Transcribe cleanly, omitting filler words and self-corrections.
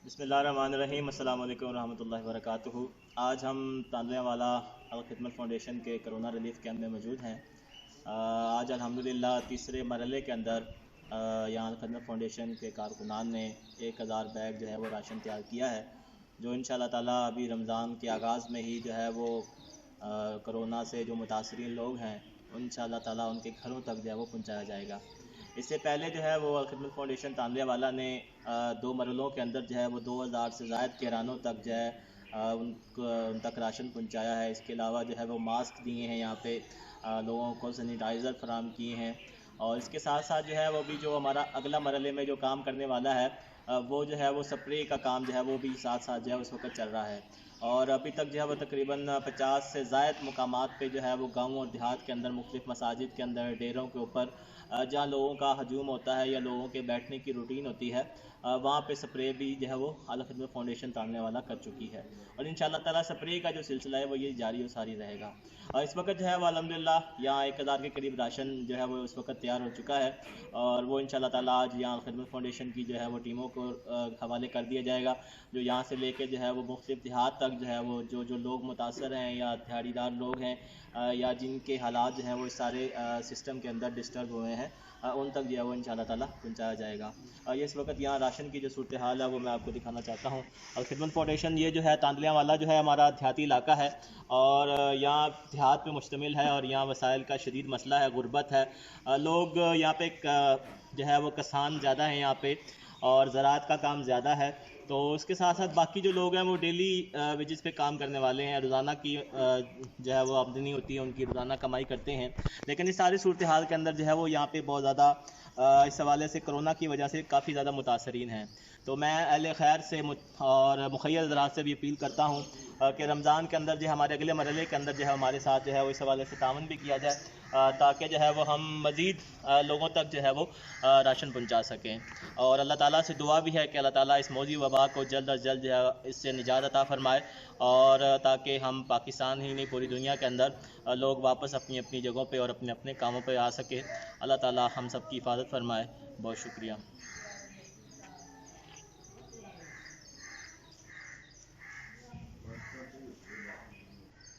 बिस्मिल्लाहिर्रहमानिर्रहीम। अस्सलाम वालेकुम रहमतुल्लाहि वबरकातुहू। आज हम तांदुलियावाला खिदमत फाउंडेशन के कोरोना रिलीफ कैंप में मौजूद हैं। आज अल्हम्दुलिल्लाह तीसरे मरहले के अंदर यहाँ खिदमत फाउंडेशन के कारकुनान ने 1000 बैग जो है वो राशन तैयार किया है, जो इंशाअल्लाह ताला अभी रमज़ान के आगाज़ में ही जो है वो कोरोना से जो मुतासरीन लोग हैं इंशाअल्लाह ताला उनके घरों तक जो है वो पहुँचाया जाएगा। इससे पहले जो है वो खिदमत फाउंडेशन तांदुलियावाला ने 2 मरहलों के अंदर जो है वो 2000 से ज़ायद किरानों तक जो है उन तक राशन पहुंचाया है। इसके अलावा जो है वो मास्क दिए हैं, यहाँ पे लोगों को सैनिटाइज़र फराम किए हैं। और इसके साथ साथ जो है वो भी जो हमारा अगला मरहले में जो काम करने वाला है वो जो है वो स्प्रे का काम जो है वो भी साथ साथ जो है उस वक्त चल रहा है। और अभी तक जो है वो तकरीबन 50 से ज़ायद मुकामात पे जो है वो गाँव और देहात के अंदर मुख्तलिफ मसाजिद के अंदर डेरों के ऊपर जहाँ लोगों का हजूम होता है या लोगों के बैठने की रूटीन होती है वहाँ पे स्प्रे भी जो है वो आला खिदमत फाउंडेशन तांदुलियावाला कर चुकी है। और इंशाअल्लाह ताला स्प्रे का जो सिलसिला है वो ये जारी और सारी रहेगा। और इस वक्त जो है वो अल्हम्दुलिल्लाह यहाँ 1000 के करीब राशन जो है वो उस वक्त तैयार हो चुका है और वो इंशाअल्लाह ताला आज यहाँ खिदमत फाउंडेशन की जो है वो टीमों को हवाले कर दिया जाएगा, जो यहाँ से लेके जो है वो मुख्तलिफ देहात तक जो है वो जो लोग मुतासर हैं या दिहाड़ीदार लोग हैं या जिनके हालात जो हैं वो इस सारे सिस्टम के अंदर डिस्टर्ब हुए हैं उन तक जो है वो इंशाअल्लाह ताला पहुँचाया जाएगा। ये इस वक्त यहाँ राशन की जो सूरत हाल है वो मैं आपको दिखाना चाहता हूँ। और खिदमत फाउंडेशन ये जो है तांदुलियावाला जो है हमारा देहाती इलाका है और यहाँ देहात पे मुश्तमिल है और यहाँ वसाइल का शदीद मसला है, गुर्बत है। लोग यहाँ पे जो है वो किसान ज़्यादा हैं यहाँ पे और ज़राअत का काम ज़्यादा है, तो उसके साथ साथ बाकी जो लोग हैं वो डेली वेजेस पे काम करने वाले हैं, रोज़ाना की जो है वो आमदनी होती है, उनकी रोज़ाना कमाई करते हैं। लेकिन इस सारी सूरत हाल के अंदर जो है वो यहाँ पे बहुत ज़्यादा इस हवाले से कोरोना की वजह से काफ़ी ज़्यादा मुतासरीन हैं। तो मैं अहले खैर से और मुखय्यर ज़राअत से भी अपील करता हूँ कि रमज़ान के अंदर जो हमारे अगले मरहले के अंदर जो है हमारे साथ जो है वो इस हवाले से तावन भी किया जाए ताकि जो है वो हम मज़ीद लोगों तक जो है वो राशन पहुंचा सकें। और अल्लाह ताला से दुआ भी है कि अल्लाह ताला इस मौजी वबा को जल्द अज जल्द जो है इससे निजात अता फरमाए और ताकि हम पाकिस्तान ही नहीं पूरी दुनिया के अंदर लोग वापस अपनी अपनी जगहों पे और अपने अपने कामों पे आ सके। अल्लाह ताला हम सब की हिफाजत फरमाए। बहुत शुक्रिया।